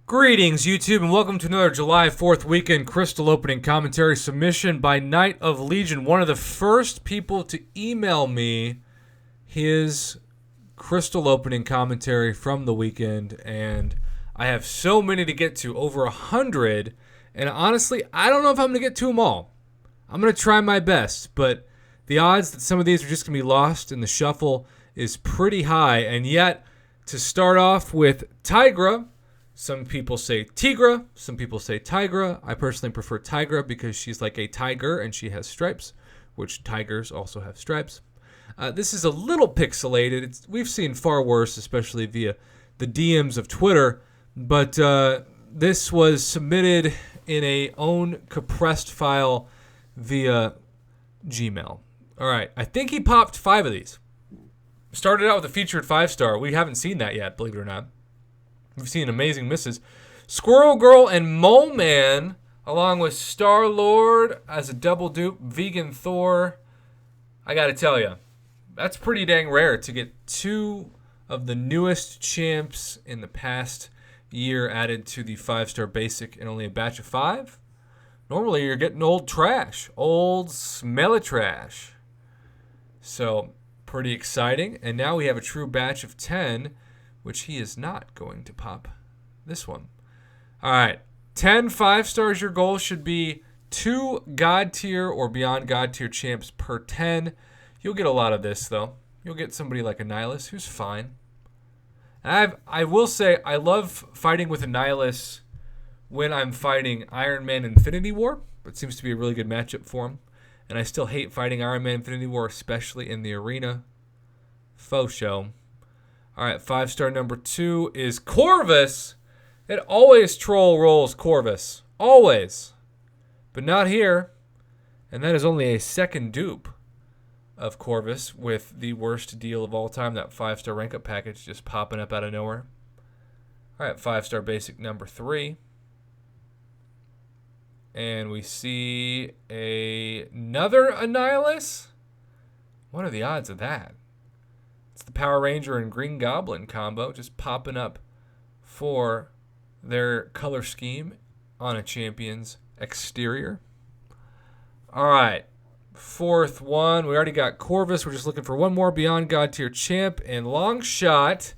Greetings, YouTube, and welcome to another July 4th weekend crystal opening commentary submission by Knight of Legion, one of the first people to email me his crystal opening commentary from the weekend, and I have so many to get to, over 100, and honestly, I don't know if I'm going to get to them all. I'm going to try my best, but the odds that some of these are just going to be lost in the shuffle is pretty high, and yet, to start off with Tigra. Some people say Tigra, some people say Tigra. I personally prefer Tigra because she's like a tiger and she has stripes, which tigers also have stripes. This is a little pixelated. We've seen far worse, especially via the DMs of Twitter, but this was submitted in a own compressed file via Gmail. All right, I think he popped 5 of these. Started out with a featured 5-star. We haven't seen that yet, believe it or not. We've seen amazing misses. Squirrel Girl and Mole Man, along with Star-Lord as a double dupe, Vegan Thor. I gotta tell you, that's pretty dang rare to get 2 of the newest champs in the past year added to the 5-star basic in only a batch of 5. Normally you're getting old trash, old smelly trash. So, pretty exciting. And now we have a true batch of 10, which he is not going to pop this one. All right, 10 5-stars. Your goal should be 2 God tier or beyond God tier champs per 10. You'll get a lot of this, though. You'll get somebody like Annihilus, who's fine. I will say I love fighting with Annihilus when I'm fighting Iron Man Infinity War. It seems to be a really good matchup for him. And I still hate fighting Iron Man Infinity War, especially in the arena. Faux show. All right, 5-star number 2 is Corvus. It always troll rolls Corvus. Always. But not here. And that is only a second dupe of Corvus with the worst deal of all time, that 5-star rank up package just popping up out of nowhere. All right, 5-star basic number 3. And we see another Annihilus. What are the odds of that? It's the Power Ranger and Green Goblin combo just popping up for their color scheme on a champion's exterior. All right, 4th one. We already got Corvus. We're just looking for one more Beyond God tier champ, and Longshot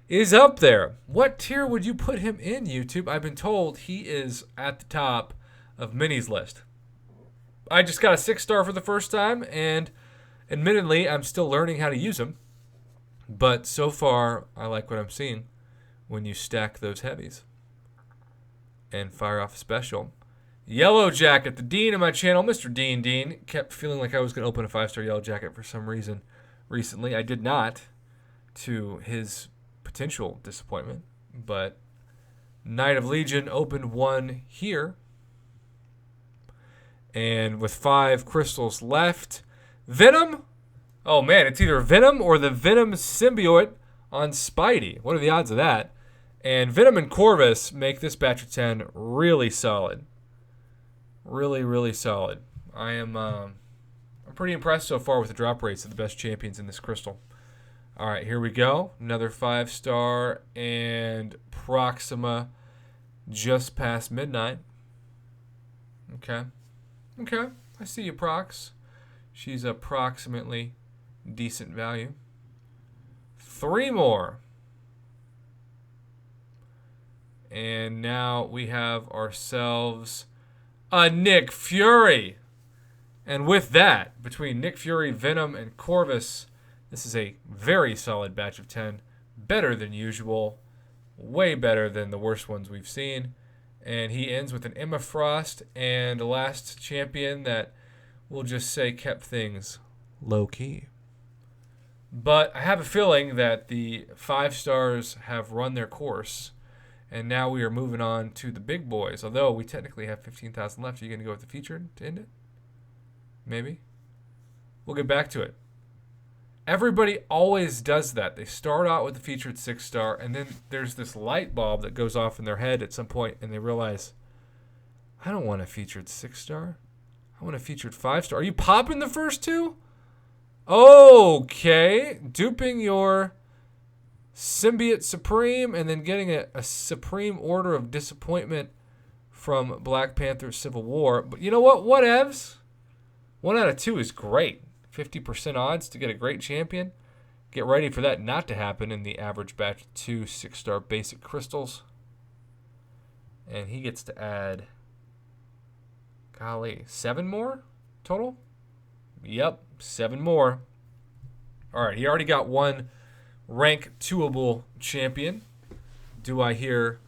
is up there. What tier would you put him in, YouTube? I've been told he is at the top of Minnie's list. I just got a 6-star for the first time, and admittedly, I'm still learning how to use him. But so far, I like what I'm seeing when you stack those heavies and fire off a special. Yellow Jacket, the dean of my channel, Mr. Dean, kept feeling like I was going to open a 5-star Yellow Jacket for some reason recently. I did not, to his potential disappointment. But Knight of Legion opened one here. And with 5 crystals left, Venom. Oh, man, it's either Venom or the Venom symbiote on Spidey. What are the odds of that? And Venom and Corvus make this batch of 10 really solid. Really, really solid. I'm pretty impressed so far with the drop rates of the best champions in this crystal. All right, here we go. Another 5-star and Proxima just past midnight. Okay, I see you, Prox. She's approximately decent value. 3 more. And now we have ourselves a Nick Fury. And with that, between Nick Fury, Venom, and Corvus, this is a very solid batch of 10. Better than usual. Way better than the worst ones we've seen. And he ends with an Emma Frost and last champion that we'll just say kept things low-key. But I have a feeling that the 5-stars have run their course, and now we are moving on to the big boys. Although we technically have 15,000 left. Are you going to go with the featured to end it? Maybe. We'll get back to it. Everybody always does that. They start out with the featured 6-star, and then there's this light bulb that goes off in their head at some point, and they realize, I don't want a featured 6-star. I want a featured 5-star. Are you popping the first 2? Okay. Duping your Symbiote Supreme, and then getting a Supreme Order of Disappointment from Black Panther Civil War. But you know what? Whatevs. 1 out of 2 is great. 50% odds to get a great champion. Get ready for that not to happen in the average batch of 2 6-star basic crystals. And he gets to add, golly, 7 more total? Yep, 7 more. All right, he already got 1 rank 2-able champion. Do I hear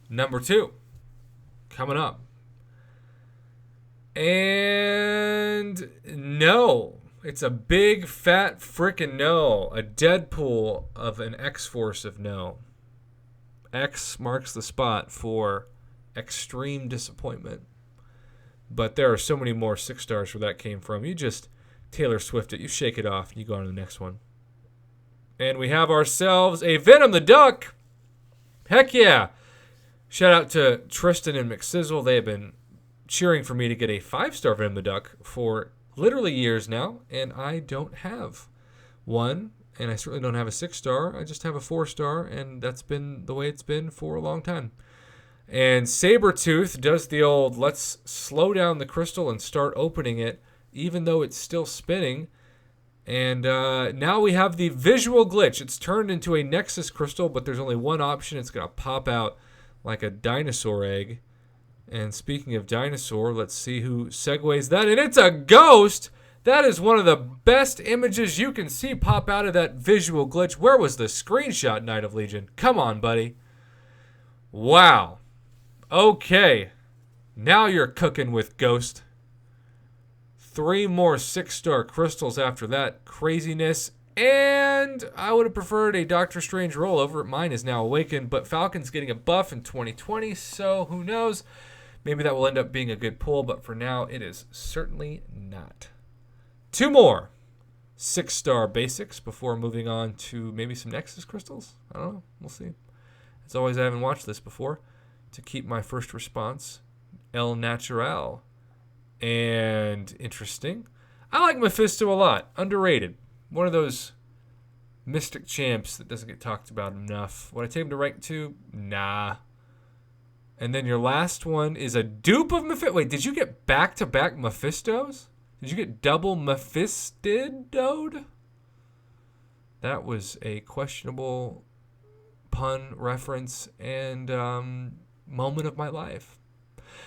number 2 coming up? And no. It's a big, fat frickin' no. A Deadpool of an X-Force of no. X marks the spot for extreme disappointment. But there are so many more 6 stars where that came from. You just Taylor Swift it. You shake it off and you go on to the next one. And we have ourselves a Venom the Duck. Heck yeah. Shout out to Tristan and McSizzle. They have been cheering for me to get a 5-star Venom the Duck for literally years now, and I don't have one, and I certainly don't have a 6-star. I just have a 4-star, and that's been the way it's been for a long time. And Sabretooth does the old, let's slow down the crystal and start opening it, even though it's still spinning. And now we have the visual glitch. It's turned into a Nexus crystal, but there's only one option. It's going to pop out like a dinosaur egg. And speaking of dinosaur, let's see who segues that. And it's a ghost! That is one of the best images you can see pop out of that visual glitch. Where was the screenshot, Knight of Legion? Come on, buddy. Wow. Okay. Now you're cooking with Ghost. 3 more 6-star crystals after that craziness. And I would have preferred a Doctor Strange rollover. Mine is now awakened, but Falcon's getting a buff in 2020, so who knows? Maybe that will end up being a good pull, but for now, it is certainly not. 2 more 6-star basics before moving on to maybe some Nexus crystals. I don't know. We'll see. As always, I haven't watched this before. To keep my first response, El Natural. And interesting. I like Mephisto a lot. Underrated. One of those mystic champs that doesn't get talked about enough. Would I take him to rank 2? Nah. And then your last one is a dupe of Mephisto. Wait, did you get back-to-back Mephistos? Did you get double Mephistoed? That was a questionable pun reference and moment of my life.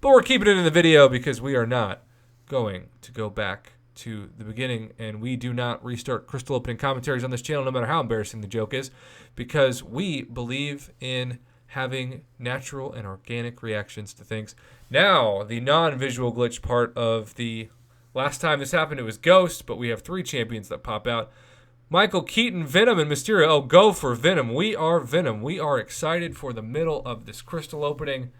But we're keeping it in the video because we are not going to go back to the beginning, and we do not restart crystal opening commentaries on this channel, no matter how embarrassing the joke is, because we believe in having natural and organic reactions to things. Now, the non-visual glitch part of the last time this happened, it was Ghost, but we have 3 champions that pop out. Michael Keaton, Venom, and Mysterio. Oh, go for Venom. We are Venom. We are excited for the middle of this crystal opening.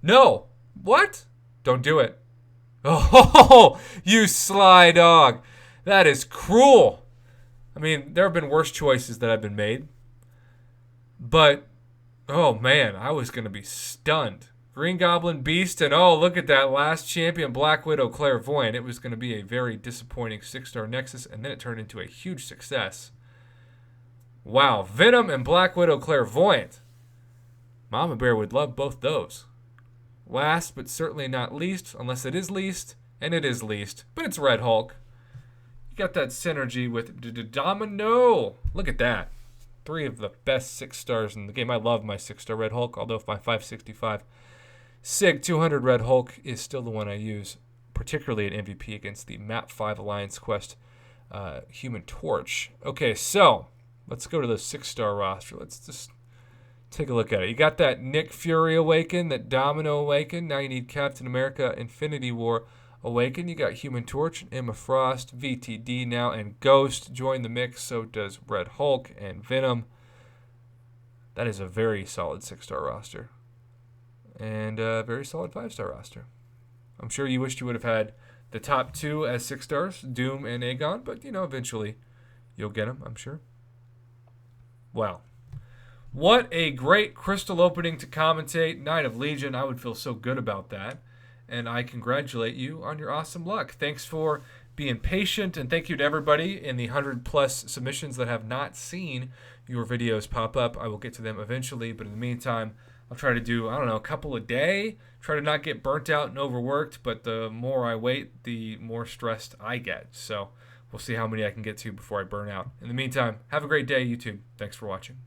No. What? Don't do it. Oh, you sly dog. That is cruel. I mean, there have been worse choices that have been made. But, oh man, I was going to be stunned. Green Goblin, Beast, and oh, look at that last champion, Black Widow, Clairvoyant. It was going to be a very disappointing 6-star Nexus, and then it turned into a huge success. Wow, Venom and Black Widow, Clairvoyant. Mama Bear would love both those. Last, but certainly not least, unless it is least, and it is least, but it's Red Hulk. You got that synergy with Domino. Look at that. 3 of the best 6 stars in the game. I love my 6-star Red Hulk, although if my 565 SIG 200 Red Hulk is still the one I use, particularly at MVP against the Map 5 Alliance Quest Human Torch. Okay, so let's go to the 6-star roster. Let's just take a look at it. You got that Nick Fury Awaken, that Domino Awaken. Now you need Captain America Infinity War Awaken. You got Human Torch, Emma Frost, VTD now, and Ghost join the mix. So does Red Hulk and Venom. That is a very solid 6-star roster. And a very solid 5-star roster. I'm sure you wished you would have had the top 2 as 6 stars, Doom and Aegon, but, eventually you'll get them, I'm sure. Wow. What a great crystal opening to commentate. Knight of Legion, I would feel so good about that. And I congratulate you on your awesome luck. Thanks for being patient, and thank you to everybody in the 100+ submissions that have not seen your videos pop up. I will get to them eventually, but in the meantime, I'll try to do, I don't know, a couple a day. Try to not get burnt out and overworked, but the more I wait, the more stressed I get. So we'll see how many I can get to before I burn out. In the meantime, have a great day, YouTube. Thanks for watching.